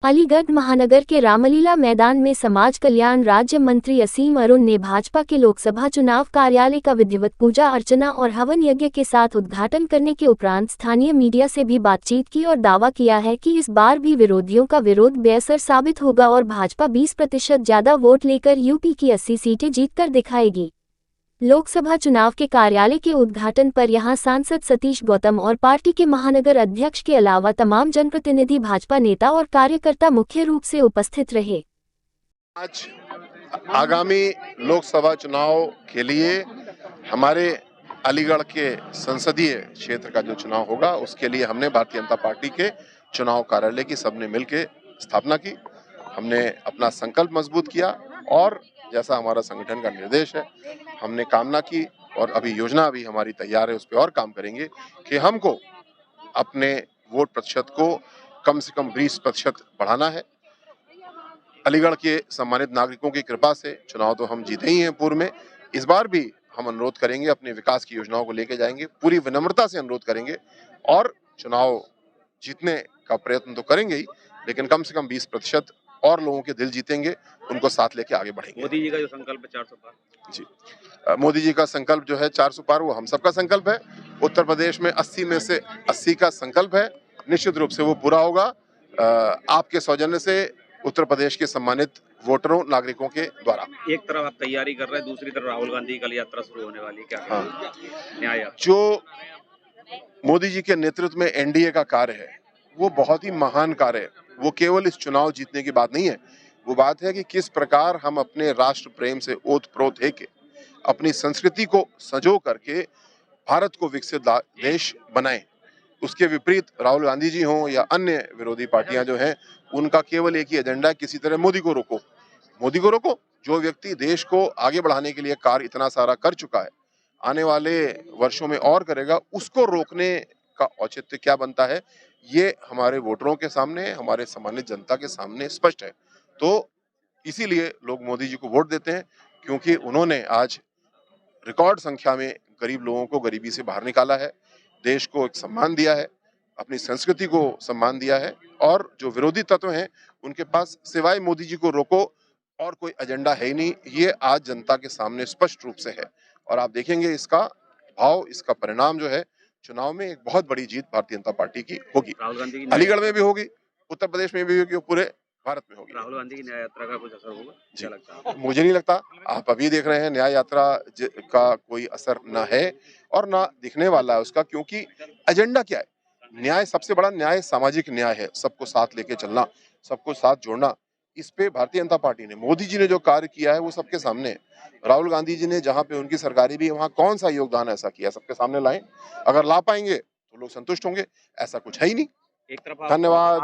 अलीगढ़ महानगर के रामलीला मैदान में समाज कल्याण राज्य मंत्री असीम अरुण ने भाजपा के लोकसभा चुनाव कार्यालय का विधिवत पूजा अर्चना और हवन यज्ञ के साथ उद्घाटन करने के उपरांत स्थानीय मीडिया से भी बातचीत की और दावा किया है कि इस बार भी विरोधियों का विरोध बेअसर साबित होगा और भाजपा 20% ज्यादा वोट लेकर यूपी की 80 सीटें जीतकर दिखाएगी। लोकसभा चुनाव के कार्यालय के उद्घाटन पर यहां सांसद सतीश गौतम और पार्टी के महानगर अध्यक्ष के अलावा तमाम जनप्रतिनिधि, भाजपा नेता और कार्यकर्ता मुख्य रूप से उपस्थित रहे। आज आगामी लोकसभा चुनाव के लिए हमारे अलीगढ़ के संसदीय क्षेत्र का जो चुनाव होगा उसके लिए हमने भारतीय जनता पार्टी के चुनाव कार्यालय की सबने मिलकर स्थापना की। हमने अपना संकल्प मजबूत किया और जैसा हमारा संगठन का निर्देश है हमने कामना की और अभी योजना भी हमारी तैयार है, उस पर और काम करेंगे कि हमको अपने वोट प्रतिशत को कम से कम 20% बढ़ाना है। अलीगढ़ के सम्मानित नागरिकों की कृपा से चुनाव तो हम जीते ही हैं पूर्व में, इस बार भी हम अनुरोध करेंगे, अपने विकास की योजनाओं को लेकर जाएंगे, पूरी विनम्रता से अनुरोध करेंगे और चुनाव जीतने का प्रयत्न तो करेंगे ही, लेकिन कम से कम 20% और लोगों के दिल जीतेंगे, उनको साथ लेके आगे बढ़ेंगे। मोदी जी का जो संकल्प है 400 पार, जी मोदी जी का संकल्प जो है 400 पार, वो हम सबका संकल्प है। उत्तर प्रदेश में 80 में से 80 का संकल्प है, निश्चित रूप से वो पूरा होगा। आपके सौजन्य से उत्तर प्रदेश के सम्मानित वोटरों, नागरिकों के द्वारा। एक तरफ आप तैयारी कर रहे हैं, दूसरी तरफ राहुल गांधी की कल यात्रा शुरू होने वाली है, क्या हाँ, न्याय जो मोदी जी के नेतृत्व में एनडीए का कार्य है वो बहुत ही महान कार्य है। वो केवल इस चुनाव जीतने की बात नहीं है, वो बात है कि किस प्रकार हम अपने राष्ट्र प्रेम से ओत-प्रोत है के अपनी संस्कृति को संजो करके भारत को विकसित देश बनाएं। उसके विपरीत राहुल गांधी जी हों या अन्य विरोधी पार्टियां जो हैं, उनका केवल एक ही एजेंडा है, किसी तरह मोदी को रोको, मोदी को रोको। जो व्यक्ति देश को आगे बढ़ाने के लिए कार्य इतना सारा कर चुका है, आने वाले वर्षों में और करेगा, उसको रोकने का औचित्य क्या बनता है, ये हमारे वोटरों के सामने, हमारे सम्मानित जनता के सामने स्पष्ट है। तो इसीलिए लोग मोदी जी को वोट देते हैं, क्योंकि उन्होंने आज रिकॉर्ड संख्या में गरीब लोगों को गरीबी से बाहर निकाला है, देश को एक सम्मान दिया है, अपनी संस्कृति को सम्मान दिया है और जो विरोधी तत्व हैं उनके पास सिवाय मोदी जी को रोको और कोई एजेंडा है ही नहीं। ये आज जनता के सामने स्पष्ट रूप से है और आप देखेंगे इसका भाव, इसका परिणाम जो है चुनाव में एक बहुत बड़ी जीत भारतीय जनता पार्टी की होगी। राहुल गांधी की अलीगढ़ में भी होगी, उत्तर प्रदेश में भी होगी, पूरे भारत में होगी। राहुल गांधी की न्याय यात्रा का कुछ असर होगा, क्या लगता है? मुझे नहीं लगता। आप अभी देख रहे हैं न्याय यात्रा का कोई असर ना है और ना दिखने वाला है उसका, क्योंकि एजेंडा क्या है? न्याय, सबसे बड़ा न्याय सामाजिक न्याय है, सबको साथ लेके चलना, सबको साथ जोड़ना। इस पे भारतीय जनता पार्टी ने, मोदी जी ने जो कार्य किया है वो सबके सामने है। राहुल गांधी जी ने जहाँ पे उनकी सरकारी भी वहाँ कौन सा योगदान ऐसा किया, सबके सामने लाएं। अगर ला पाएंगे तो लोग संतुष्ट होंगे, ऐसा कुछ है ही नहीं। एक तरफ धन्यवाद।